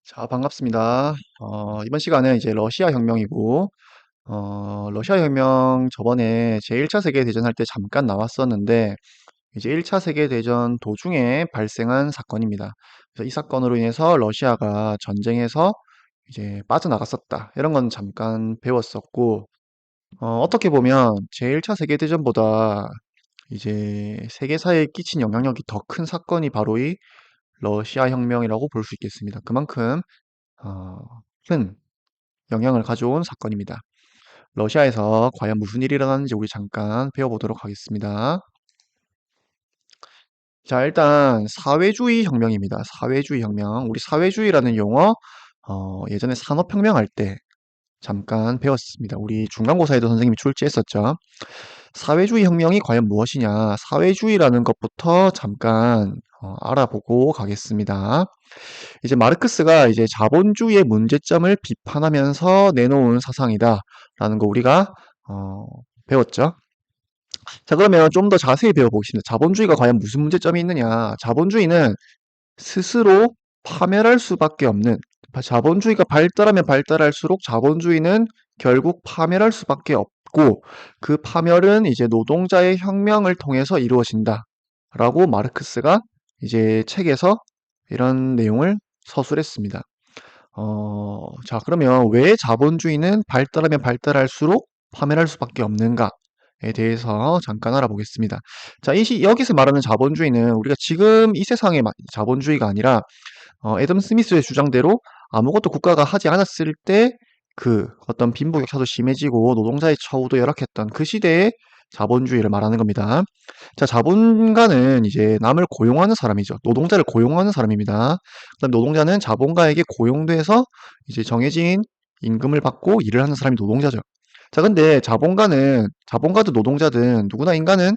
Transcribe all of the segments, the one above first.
자, 반갑습니다. 이번 시간은 이제 러시아 혁명이고, 러시아 혁명 저번에 제1차 세계대전 할 때 잠깐 나왔었는데, 이제 1차 세계대전 도중에 발생한 사건입니다. 그래서 이 사건으로 인해서 러시아가 전쟁에서 이제 빠져나갔었다. 이런 건 잠깐 배웠었고, 어떻게 보면 제1차 세계대전보다 이제 세계사에 끼친 영향력이 더 큰 사건이 바로 이 러시아 혁명이라고 볼 수 있겠습니다. 그만큼 어, 큰 영향을 가져온 사건입니다. 러시아에서 과연 무슨 일이 일어났는지 우리 잠깐 배워보도록 하겠습니다. 자, 일단 사회주의 혁명입니다. 사회주의 혁명. 우리 사회주의라는 용어 예전에 산업혁명 할 때 잠깐 배웠습니다. 우리 중간고사에도 선생님이 출제했었죠. 사회주의 혁명이 과연 무엇이냐? 사회주의라는 것부터 잠깐 알아보고 가겠습니다. 이제 마르크스가 이제 자본주의의 문제점을 비판하면서 내놓은 사상이다라는 거 우리가 어, 배웠죠. 자, 그러면 좀 더 자세히 배워보겠습니다. 자본주의가 과연 무슨 문제점이 있느냐? 자본주의는 스스로 파멸할 수밖에 없는, 자본주의가 발달하면 발달할수록 자본주의는 결국 파멸할 수밖에 없고, 그 파멸은 이제 노동자의 혁명을 통해서 이루어진다라고 마르크스가 이제 책에서 이런 내용을 서술했습니다. 자, 그러면 왜 자본주의는 발달하면 발달할수록 파멸할 수밖에 없는가에 대해서 잠깐 알아보겠습니다. 자, 여기서 말하는 자본주의는 우리가 지금 이 세상의 자본주의가 아니라, 애덤 스미스의 주장대로 아무것도 국가가 하지 않았을 때 그 어떤 빈부격차도 심해지고 노동자의 처우도 열악했던 그 시대의 자본주의를 말하는 겁니다. 자, 자본가는 이제 남을 고용하는 사람이죠. 노동자를 고용하는 사람입니다. 그다음 노동자는 자본가에게 고용돼서 이제 정해진 임금을 받고 일을 하는 사람이 노동자죠. 자, 근데 자본가든 노동자든 누구나 인간은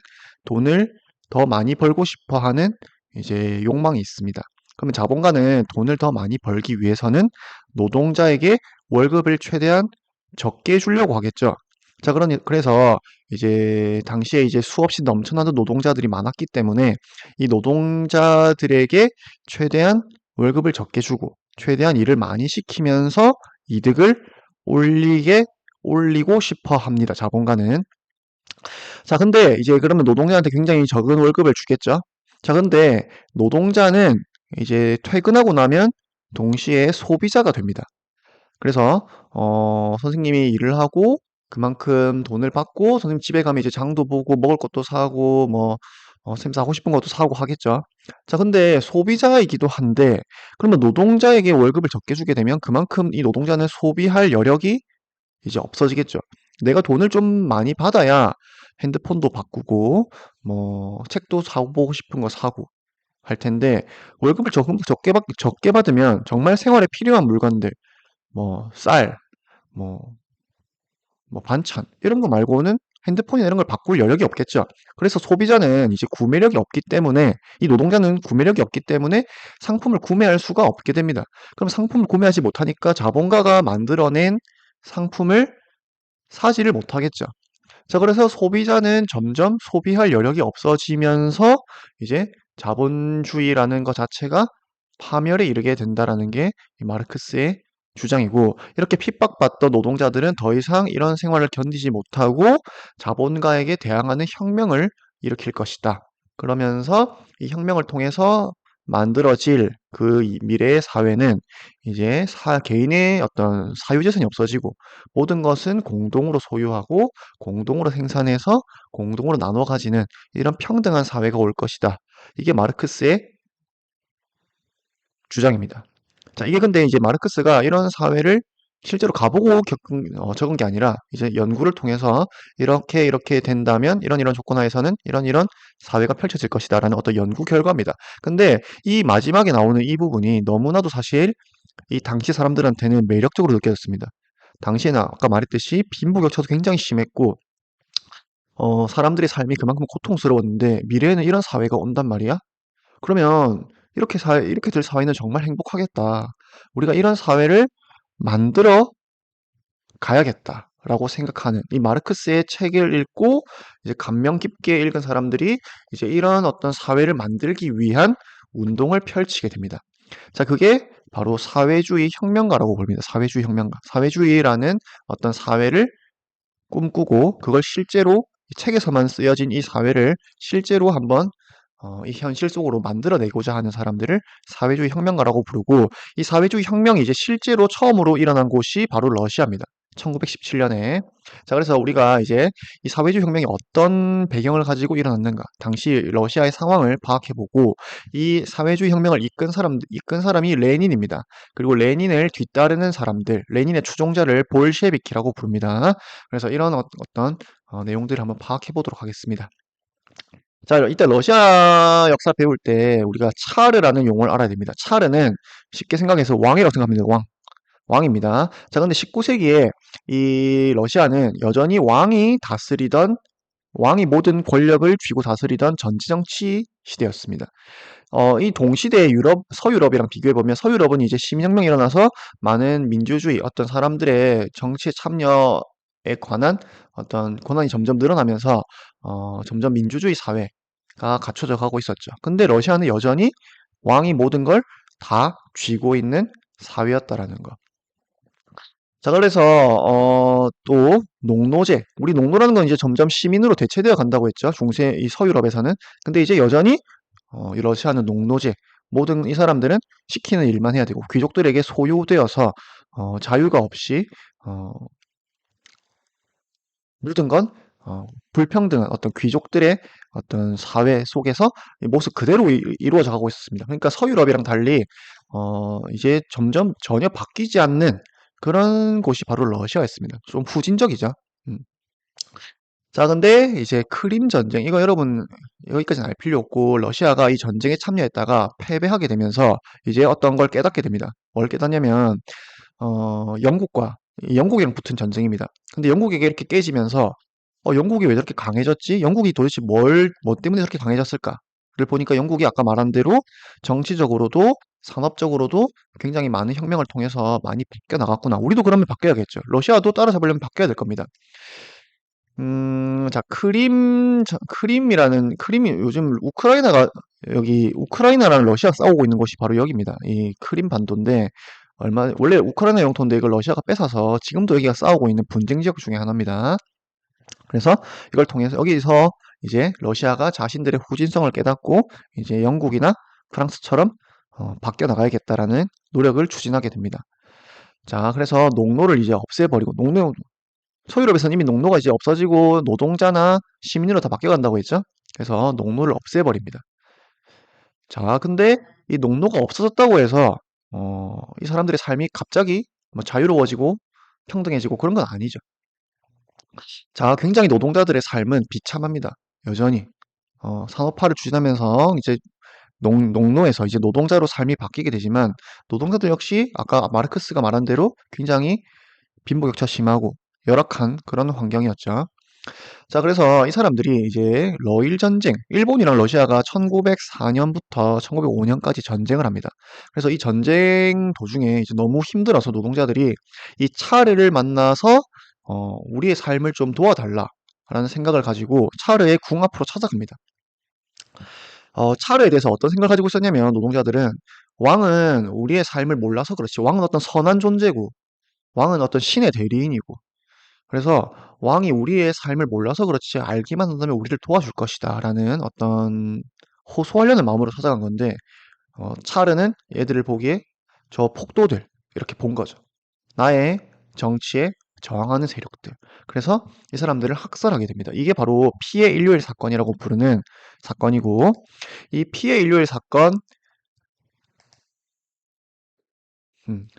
돈을 더 많이 벌고 싶어 하는 이제 욕망이 있습니다. 그러면 자본가는 돈을 더 많이 벌기 위해서는 노동자에게 월급을 최대한 적게 주려고 하겠죠. 자, 그래서 이제 당시에 이제 수없이 넘쳐나는 노동자들이 많았기 때문에 이 노동자들에게 최대한 월급을 적게 주고 최대한 일을 많이 시키면서 이득을 올리고 싶어 합니다. 자본가는. 자, 근데 이제 그러면 노동자한테 굉장히 적은 월급을 주겠죠. 자, 근데 노동자는 이제 퇴근하고 나면 동시에 소비자가 됩니다. 그래서 선생님이 일을 하고 그만큼 돈을 받고 선생님 집에 가면 이제 장도 보고 먹을 것도 사고 뭐 선생님 사고 싶은 것도 사고 하겠죠. 자, 근데 소비자이기도 한데 그러면 노동자에게 월급을 적게 주게 되면 그만큼 이 노동자는 소비할 여력이 이제 없어지겠죠. 내가 돈을 좀 많이 받아야 핸드폰도 바꾸고 뭐 책도 사보고 싶은 거 사고 할 텐데 월급을 적게 받으면 정말 생활에 필요한 물건들 뭐 쌀, 뭐, 뭐 반찬 이런 거 말고는 핸드폰이나 이런 걸 바꿀 여력이 없겠죠. 그래서 소비자는 이제 구매력이 없기 때문에 이 노동자는 구매력이 없기 때문에 상품을 구매할 수가 없게 됩니다. 그럼 상품을 구매하지 못하니까 자본가가 만들어낸 상품을 사지를 못하겠죠. 자, 그래서 소비자는 점점 소비할 여력이 없어지면서 이제 자본주의라는 것 자체가 파멸에 이르게 된다라는 게 이 마르크스의 주장이고, 이렇게 핍박받던 노동자들은 더 이상 이런 생활을 견디지 못하고 자본가에게 대항하는 혁명을 일으킬 것이다. 그러면서 이 혁명을 통해서 만들어질 그 미래의 사회는 이제 개인의 어떤 사유재산이 없어지고 모든 것은 공동으로 소유하고 공동으로 생산해서 공동으로 나눠 가지는 이런 평등한 사회가 올 것이다. 이게 마르크스의 주장입니다. 자, 이게 근데 이제 마르크스가 이런 사회를 실제로 가보고 적은 게 아니라 이제 연구를 통해서 이렇게 된다면 이런 조건 하에서는 이런 사회가 펼쳐질 것이다라는 어떤 연구 결과입니다. 근데 이 마지막에 나오는 이 부분이 너무나도 사실 이 당시 사람들한테는 매력적으로 느껴졌습니다. 당시에는 아까 말했듯이 빈부격차도 굉장히 심했고 사람들의 삶이 그만큼 고통스러웠는데 미래에는 이런 사회가 온단 말이야? 그러면 이렇게 될 사회는 정말 행복하겠다. 우리가 이런 사회를 만들어 가야겠다라고 생각하는 이 마르크스의 책을 읽고 이제 감명 깊게 읽은 사람들이 이제 이런 어떤 사회를 만들기 위한 운동을 펼치게 됩니다. 자, 그게 바로 사회주의 혁명가라고 부릅니다. 사회주의 혁명가. 사회주의라는 어떤 사회를 꿈꾸고 그걸 실제로 책에서만 쓰여진 이 사회를 실제로 한번 이 현실 속으로 만들어내고자 하는 사람들을 사회주의 혁명가라고 부르고, 이 사회주의 혁명이 이제 실제로 처음으로 일어난 곳이 바로 러시아입니다. 1917년에. 자, 그래서 우리가 이제 이 사회주의 혁명이 어떤 배경을 가지고 일어났는가, 당시 러시아의 상황을 파악해보고, 이 사회주의 혁명을 이끈 사람이 레닌입니다. 그리고 레닌을 뒤따르는 사람들, 레닌의 추종자를 볼셰비키라고 부릅니다. 그래서 이런 어떤 내용들을 한번 파악해 보도록 하겠습니다. 자, 이때 러시아 역사 배울 때 우리가 차르라는 용어를 알아야 됩니다. 차르는 쉽게 생각해서 왕이라고 생각합니다. 왕입니다. 자, 근데 19세기에 이 러시아는 여전히 왕이 모든 권력을 쥐고 다스리던 전지정치 시대였습니다. 이 동시대의 서유럽이랑 비교해보면, 서유럽은 이제 시민혁명이 일어나서 많은 민주주의, 어떤 사람들의 정치에 참여에 관한 어떤 권한이 점점 늘어나면서, 점점 민주주의 사회가 갖춰져 가고 있었죠. 근데 러시아는 여전히 왕이 모든 걸 다 쥐고 있는 사회였다라는 거. 자, 그래서, 또, 농노제. 우리 농노라는 건 이제 점점 시민으로 대체되어 간다고 했죠. 이 서유럽에서는. 근데 이제 여전히 이 러시아는 농노제, 모든 이 사람들은 시키는 일만 해야 되고 귀족들에게 소유되어서 자유가 없이 어, 모든 건 불평등한 어떤 귀족들의 어떤 사회 속에서 이 모습 그대로 이루어져 가고 있었습니다. 그러니까 서유럽이랑 달리 이제 점점 전혀 바뀌지 않는 그런 곳이 바로 러시아였습니다. 좀 후진적이죠. 음. 자, 근데 이제 크림 전쟁, 이거 여러분 여기까지는 알 필요 없고, 러시아가 이 전쟁에 참여했다가 패배하게 되면서 이제 어떤 걸 깨닫게 됩니다. 뭘 깨닫냐면, 영국과, 영국이랑 붙은 전쟁입니다. 근데 영국에게 이렇게 깨지면서, 영국이 왜 저렇게 강해졌지? 영국이 도대체 뭐 때문에 저렇게 강해졌을까를 보니까, 영국이 아까 말한 대로 정치적으로도 산업적으로도 굉장히 많은 혁명을 통해서 많이 바뀌어 나갔구나. 우리도 그러면 바뀌어야겠죠. 러시아도 따라잡으려면 바뀌어야 될 겁니다. 자, 크림이 요즘 우크라이나랑 러시아 싸우고 있는 곳이 바로 여기입니다. 이 크림 반도인데, 원래 우크라이나 영토인데 이걸 러시아가 뺏어서 지금도 여기가 싸우고 있는 분쟁 지역 중에 하나입니다. 그래서 이걸 통해서 여기서 이제 러시아가 자신들의 후진성을 깨닫고 이제 영국이나 프랑스처럼 바뀌어 나가야겠다라는 노력을 추진하게 됩니다. 자, 그래서 농노를 이제 없애버리고, 서유럽에서는 이미 농노가 이제 없어지고 노동자나 시민으로 다 바뀌어간다고 했죠. 그래서 농노를 없애버립니다. 자, 근데 이 농노가 없어졌다고 해서 이 사람들의 삶이 갑자기 뭐 자유로워지고 평등해지고 그런 건 아니죠. 자, 굉장히 노동자들의 삶은 비참합니다. 여전히 산업화를 추진하면서 이제 농노에서 이제 노동자로 삶이 바뀌게 되지만, 노동자들 역시 아까 마르크스가 말한 대로 굉장히 빈부격차 심하고 열악한 그런 환경이었죠. 자, 그래서 이 사람들이 이제 러일 전쟁, 일본이랑 러시아가 1904년부터 1905년까지 전쟁을 합니다. 그래서 이 전쟁 도중에 이제 너무 힘들어서 노동자들이 이 차르를 만나서 우리의 삶을 좀 도와달라라는 생각을 가지고 차르의 궁 앞으로 찾아갑니다. 차르에 대해서 어떤 생각을 가지고 있었냐면, 노동자들은 왕은 우리의 삶을 몰라서 그렇지, 왕은 어떤 선한 존재고, 왕은 어떤 신의 대리인이고, 그래서 왕이 우리의 삶을 몰라서 그렇지 알기만 한다면 우리를 도와줄 것이다 라는 어떤 호소하려는 마음으로 찾아간 건데, 차르는 얘들을 보기에 저 폭도들 이렇게 본 거죠. 나의 정치에 저항하는 세력들. 그래서 이 사람들을 학살하게 됩니다. 이게 바로 피해 인류일 사건이라고 부르는 사건이고, 이 피해 인류일 사건,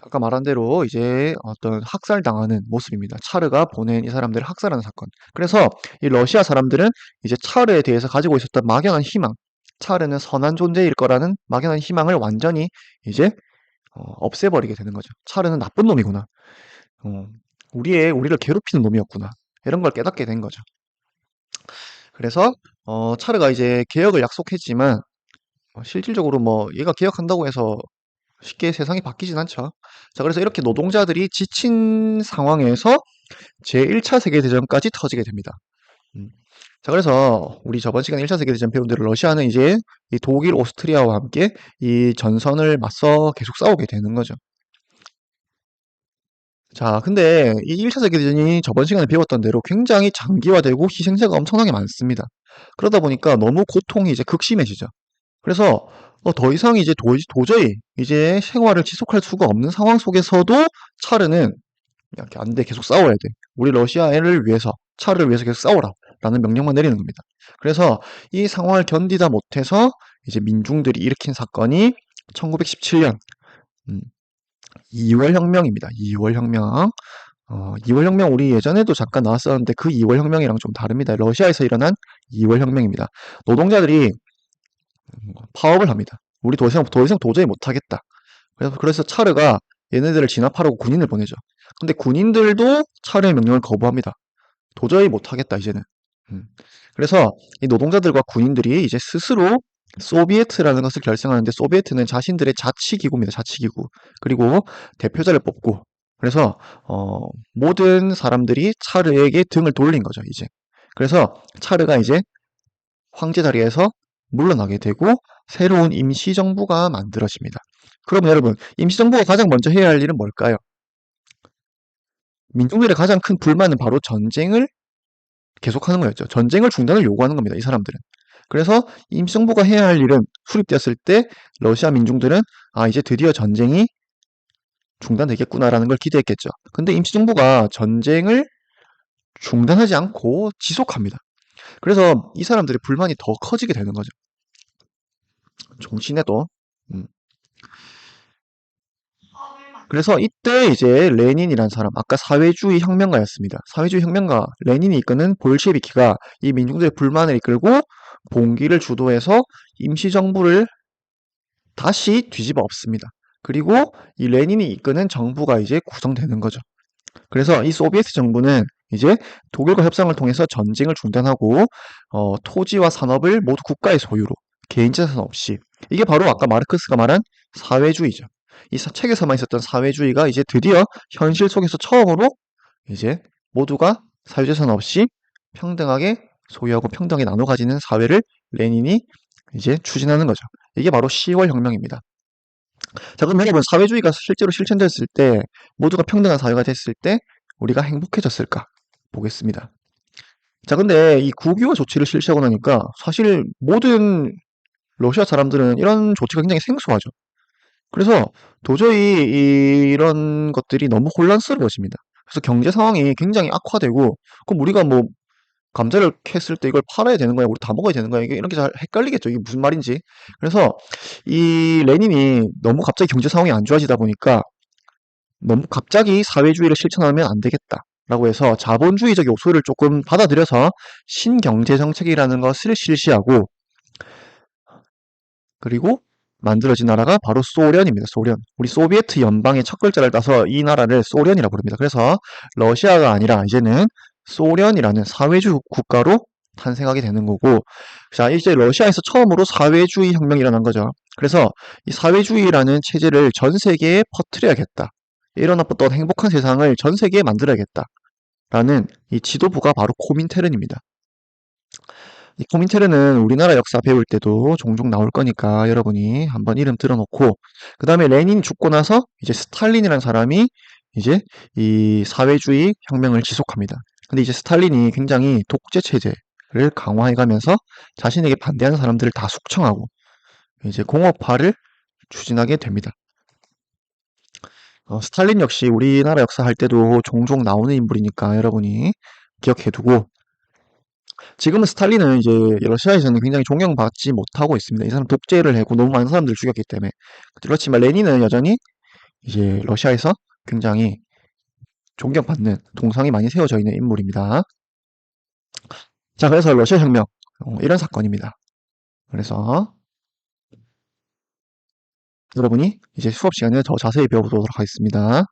아까 말한 대로 이제 어떤 학살당하는 모습입니다. 차르가 보낸 이 사람들을 학살하는 사건. 그래서 이 러시아 사람들은 이제 차르에 대해서 가지고 있었던 막연한 희망, 차르는 선한 존재일 거라는 막연한 희망을 완전히 이제 없애버리게 되는 거죠. 차르는 나쁜 놈이구나. 어, 우리를 괴롭히는 놈이었구나. 이런 걸 깨닫게 된 거죠. 그래서 차르가 이제 개혁을 약속했지만, 실질적으로 뭐 얘가 개혁한다고 해서 쉽게 세상이 바뀌진 않죠. 자, 그래서 이렇게 노동자들이 지친 상황에서 제1차 세계대전까지 터지게 됩니다. 음. 자, 그래서 우리 저번 시간에 1차 세계대전 배운 대로 러시아는 이제 이 독일, 오스트리아와 함께 이 전선을 맞서 계속 싸우게 되는 거죠. 자, 근데 이 1차 세계대전이 저번 시간에 배웠던 대로 굉장히 장기화되고 희생자가 엄청나게 많습니다. 그러다 보니까 너무 고통이 이제 극심해지죠. 그래서 더 이상 이제 도저히 이제 생활을 지속할 수가 없는 상황 속에서도 차르는 이렇게 안 돼, 계속 싸워야 돼. 우리 러시아를 위해서, 차르를 위해서 계속 싸워라. 라는 명령만 내리는 겁니다. 그래서 이 상황을 견디다 못해서 이제 민중들이 일으킨 사건이 1917년 2월 혁명입니다. 2월 혁명. 2월 혁명 우리 예전에도 잠깐 나왔었는데 그 2월 혁명이랑 좀 다릅니다. 러시아에서 일어난 2월 혁명입니다. 노동자들이 파업을 합니다. 우리 더 이상 도저히 못하겠다. 그래서 차르가 얘네들을 진압하라고 군인을 보내죠. 근데 군인들도 차르의 명령을 거부합니다. 도저히 못하겠다, 이제는. 음. 그래서 이 노동자들과 군인들이 이제 스스로 소비에트라는 것을 결성하는데, 소비에트는 자신들의 자치기구입니다. 자치기구. 그리고 대표자를 뽑고, 그래서 모든 사람들이 차르에게 등을 돌린 거죠, 이제. 그래서 차르가 이제 황제 자리에서 물러나게 되고 새로운 임시정부가 만들어집니다. 그럼 여러분, 임시정부가 가장 먼저 해야 할 일은 뭘까요? 민중들의 가장 큰 불만은 바로 전쟁을 계속하는 거였죠. 전쟁을 중단을 요구하는 겁니다. 이 사람들은. 그래서 임시정부가 해야 할 일은 수립되었을 때 러시아 민중들은 아, 이제 드디어 전쟁이 중단되겠구나라는 걸 기대했겠죠. 근데 임시정부가 전쟁을 중단하지 않고 지속합니다. 그래서 이 사람들의 불만이 더 커지게 되는 거죠. 정신에도. 음. 그래서 이때 이제 레닌이란 사람, 아까 사회주의 혁명가였습니다. 사회주의 혁명가 레닌이 이끄는 볼셰비키가 이 민중들의 불만을 이끌고 봉기를 주도해서 임시정부를 다시 뒤집어 엎습니다. 그리고 이 레닌이 이끄는 정부가 이제 구성되는 거죠. 그래서 이 소비에트 정부는 이제 독일과 협상을 통해서 전쟁을 중단하고 토지와 산업을 모두 국가의 소유로, 개인 재산 없이, 이게 바로 아까 마르크스가 말한 사회주의죠. 이 책에서만 있었던 사회주의가 이제 드디어 현실 속에서 처음으로 이제 모두가 사유재산 없이 평등하게 소유하고 평등하게 나눠 가지는 사회를 레닌이 이제 추진하는 거죠. 이게 바로 10월 혁명입니다. 자, 그럼 여러분, 사회주의가 실제로 실천됐을 때, 모두가 평등한 사회가 됐을 때, 우리가 행복해졌을까? 보겠습니다. 자, 근데 이 국유화 조치를 실시하고 나니까 사실 모든 러시아 사람들은 이런 조치가 굉장히 생소하죠. 그래서 도저히 이런 것들이 너무 혼란스러워집니다. 그래서 경제 상황이 굉장히 악화되고, 그럼 우리가 뭐 감자를 캤을 때 이걸 팔아야 되는 거야? 우리 다 먹어야 되는 거야? 이게 이렇게 잘 헷갈리겠죠. 이게 무슨 말인지. 그래서 이 레닌이 너무 갑자기 경제 상황이 안 좋아지다 보니까 너무 갑자기 사회주의를 실천하면 안 되겠다라고 해서 자본주의적 요소를 조금 받아들여서 신경제 정책이라는 것을 실시하고, 그리고 만들어진 나라가 바로 소련입니다. 소련. 우리 소비에트 연방의 첫 글자를 따서 이 나라를 소련이라고 부릅니다. 그래서 러시아가 아니라 이제는 소련이라는 사회주의 국가로 탄생하게 되는 거고, 자, 이제 러시아에서 처음으로 사회주의 혁명이 일어난 거죠. 그래서 이 사회주의라는 체제를 전 세계에 퍼뜨려야겠다. 이런 어떤 행복한 세상을 전 세계에 만들어야겠다라는 이 지도부가 바로 코민테른입니다. 이 코민테르는 우리나라 역사 배울 때도 종종 나올 거니까 여러분이 한번 이름 들어놓고, 그 다음에 레닌 죽고 나서 이제 스탈린이라는 사람이 이제 이 사회주의 혁명을 지속합니다. 근데 이제 스탈린이 굉장히 독재 체제를 강화해가면서 자신에게 반대하는 사람들을 다 숙청하고 이제 공업화를 추진하게 됩니다. 스탈린 역시 우리나라 역사 할 때도 종종 나오는 인물이니까 여러분이 기억해두고, 지금은 스탈린은 이제 러시아에서는 굉장히 존경받지 못하고 있습니다. 이 사람 독재를 하고 너무 많은 사람들을 죽였기 때문에. 그렇지만 레닌은 여전히 이제 러시아에서 굉장히 존경받는 동상이 많이 세워져 있는 인물입니다. 자, 그래서 러시아 혁명, 이런 사건입니다. 그래서 여러분이 이제 수업 시간에 더 자세히 배워보도록 하겠습니다.